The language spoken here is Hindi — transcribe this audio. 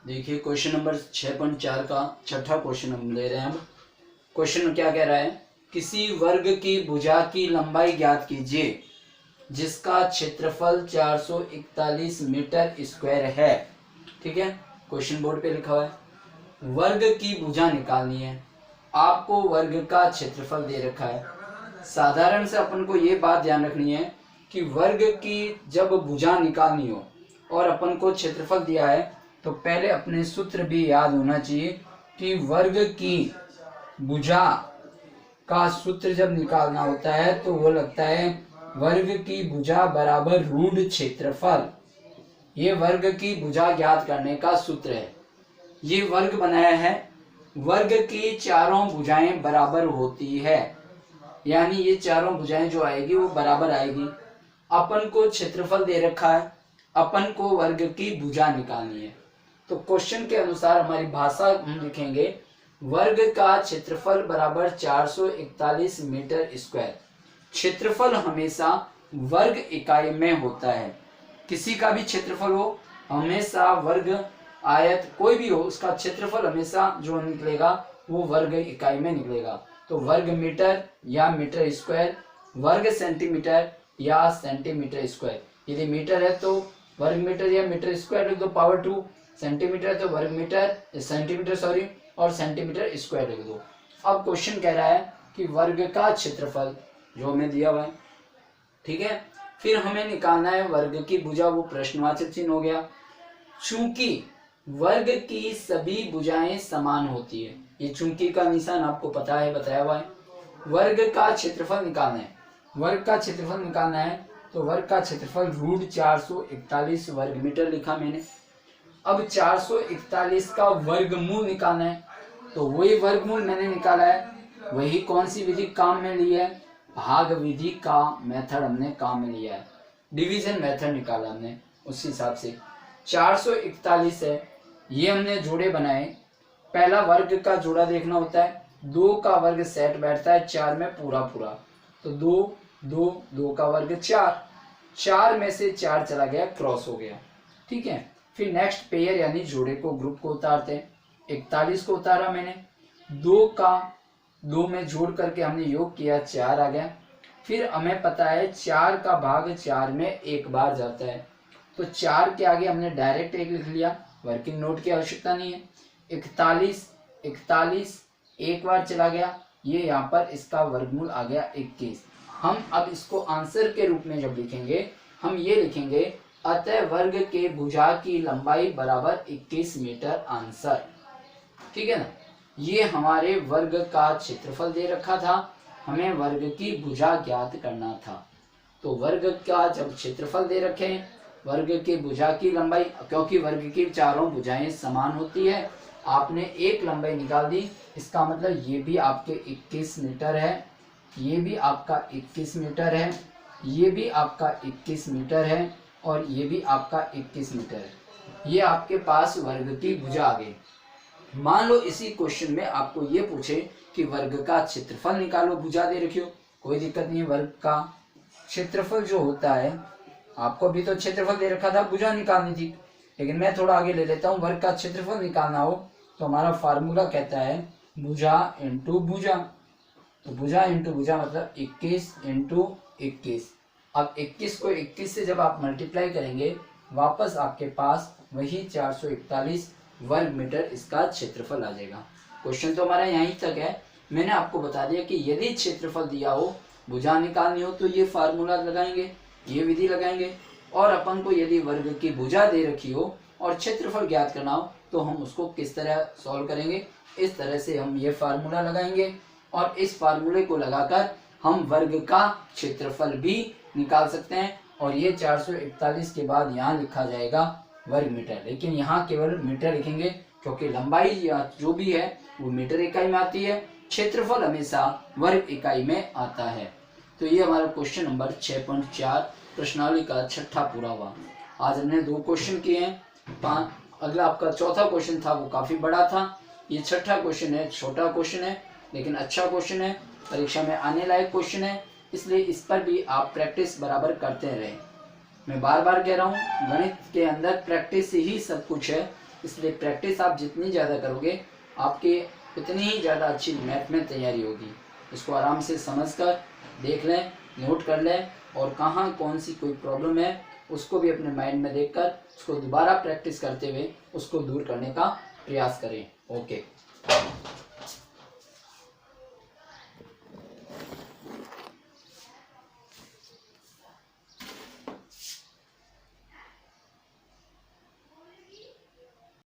देखिए क्वेश्चन नंबर 6.4 का छठा क्वेश्चन हम ले रहे हैं। अब क्वेश्चन क्या कह रहा है, किसी वर्ग की भुजा की लंबाई ज्ञात कीजिए जिसका क्षेत्रफल 441 मीटर स्क्वायर है। ठीक है, क्वेश्चन बोर्ड पे लिखा हुआ है। वर्ग की भुजा निकालनी है, आपको वर्ग का क्षेत्रफल दे रखा है। साधारण से अपन को ये बात ध्यान रखनी है कि वर्ग की जब भुजा निकालनी हो और अपन को क्षेत्रफल दिया है तो पहले अपने सूत्र भी याद होना चाहिए कि वर्ग की भुजा का सूत्र जब निकालना होता है तो वो लगता है वर्ग की भुजा बराबर रूट क्षेत्रफल। ये वर्ग की भुजा ज्ञात करने का सूत्र है। ये वर्ग बनाया है, वर्ग की चारों भुजाएं बराबर होती है, यानी ये चारों भुजाएं जो आएगी वो बराबर आएगी। अपन को क्षेत्रफल दे रखा है, अपन को वर्ग की भुजा निकालनी है। तो क्वेश्चन के अनुसार हमारी भाषा हम लिखेंगे वर्ग का क्षेत्रफल बराबर 441 मीटर स्क्वायर। क्षेत्रफल हमेशा वर्ग इकाई में होता है। किसी का भी क्षेत्रफल हो, हमेशा वर्ग आयत कोई भी हो, उसका क्षेत्रफल हमेशा जो निकलेगा वो वर्ग इकाई में निकलेगा। तो वर्ग मीटर या मीटर स्क्वायर, वर्ग सेंटीमीटर या सेंटीमीटर स्क्वायर। यदि मीटर है तो वर्ग मीटर या मीटर स्क्वायर लिख दो पावर 2, सेंटीमीटर है तो वर्ग मीटर सेंटीमीटर सॉरी और सेंटीमीटर स्क्वायर लिख दो। अब क्वेश्चन कह रहा है कि वर्ग का क्षेत्रफल जो हमें दिया हुआ है, ठीक है, फिर हमें निकालना है वर्ग की भुजा, वो प्रश्नवाचक चिन्ह हो गया। चूंकि वर्ग की सभी भुजाएं समान होती है, ये चूंकि का निशान आपको पता है, बताया हुआ है। वर्ग का क्षेत्रफल निकालना है, वर्ग का क्षेत्रफल निकालना है तो वर्ग का क्षेत्रफल रूट 441 वर्ग मीटर लिखा मैंने। अब 441 का वर्गमूल निकालना है, तो वही वर्गमूल मैंने निकाला है। वही कौन सी विधि काम में ली है, भाग विधि का मेथड हमने काम में लिया है, डिवीजन मेथड निकाला हमने। उस हिसाब से 441 है, ये हमने जोड़े बनाए। पहला वर्ग का जोड़ा देखना होता है, 2 का वर्ग सेट बैठता है 4 में पूरा पूरा, तो 2 2 2 का वर्ग 4, 4 में से 4 चला गया, क्रॉस हो गया। ठीक है, फिर नेक्स्ट पेयर यानी जोड़े को ग्रुप को उतारते हैं। 41 को उतारा मैंने, 2 का 2 में जोड़ करके हमने योग किया, 4 आ गया। फिर हमें पता है 4 का भाग 4 में एक बार जाता है, तो 4 के आगे हमने डायरेक्ट 1 लिख लिया, वर्किंग नोट की आवश्यकता नहीं है। 41 एक बार चला गया, ये यहाँ पर इसका वर्गमूल आ गया 21। हम अब इसको आंसर के रूप में जब लिखेंगे, हम ये लिखेंगे अतः वर्ग के भुजा की लंबाई बराबर 21 मीटर आंसर। ठीक है ना, ये हमारे वर्ग का क्षेत्रफल दे रखा था, हमें वर्ग की भुजा ज्ञात करना था। तो वर्ग का जब क्षेत्रफल दे रखे, वर्ग की भुजा की लंबाई, क्योंकि वर्ग की चारों भुजाएं समान होती है, आपने एक लंबाई निकाल दी, इसका मतलब ये भी आपके 21 मीटर है, ये भी आपका 21 मीटर है, ये भी आपका 21 मीटर है और ये भी आपका 21 मीटर है। ये आपके पास वर्ग की भुजा आ गई। मान लो इसी क्वेश्चन में आपको ये पूछे कि वर्ग का क्षेत्रफल निकालो, भुजा दे रखी हो, कोई दिक्कत नहीं है। वर्ग का क्षेत्रफल जो होता है, आपको भी तो क्षेत्रफल दे रखा था, भुजा निकालनी थी, लेकिन मैं थोड़ा आगे ले लेता हूँ। वर्ग का क्षेत्रफल निकालना हो तो हमारा फार्मूला कहता है भुजा इंटू भुजा। तो भुजा इंटू भुजा मतलब 21 इंटू 21। अब 21 को 21 से जब आप मल्टीप्लाई करेंगे, वापस आपके पास वही 441 वर्ग मीटर इसका क्षेत्रफल आ जाएगा। क्वेश्चन तो हमारा यहीं तक है। मैंने आपको बता दिया कि यदि क्षेत्रफल दिया हो, भुजा निकालनी हो तो ये फार्मूला लगाएंगे, ये विधि लगाएंगे। और अपन को यदि वर्ग की भुजा दे रखी हो और क्षेत्रफल ज्ञात करना हो तो हम उसको किस तरह सॉल्व करेंगे, इस तरह से हम ये फार्मूला लगाएंगे और इस फार्मूले को लगाकर हम वर्ग का क्षेत्रफल भी निकाल सकते हैं। और ये 441 के बाद यहाँ लिखा जाएगा वर्ग मीटर, लेकिन यहाँ केवल मीटर लिखेंगे क्योंकि लंबाई जो भी है वो मीटर इकाई में आती है, क्षेत्रफल हमेशा वर्ग इकाई में आता है। तो ये हमारा क्वेश्चन नंबर 6.4 प्रश्नावली का छठा पूरा हुआ। आज हमने 2 क्वेश्चन किए हैं। अगला आपका चौथा क्वेश्चन था, वो काफी बड़ा था। ये छठा क्वेश्चन है, छोटा क्वेश्चन है लेकिन अच्छा क्वेश्चन है, परीक्षा में आने लायक क्वेश्चन है, इसलिए इस पर भी आप प्रैक्टिस बराबर करते रहें। मैं बार बार कह रहा हूँ, गणित के अंदर प्रैक्टिस ही सब कुछ है, इसलिए प्रैक्टिस आप जितनी ज़्यादा करोगे आपकी उतनी ही ज़्यादा अच्छी मैथ में तैयारी होगी। इसको आराम से समझकर देख लें, नोट कर लें और कहाँ कौन सी कोई प्रॉब्लम है उसको भी अपने माइंड में देखकर उसको दोबारा प्रैक्टिस करते हुए उसको दूर करने का प्रयास करें। ओके।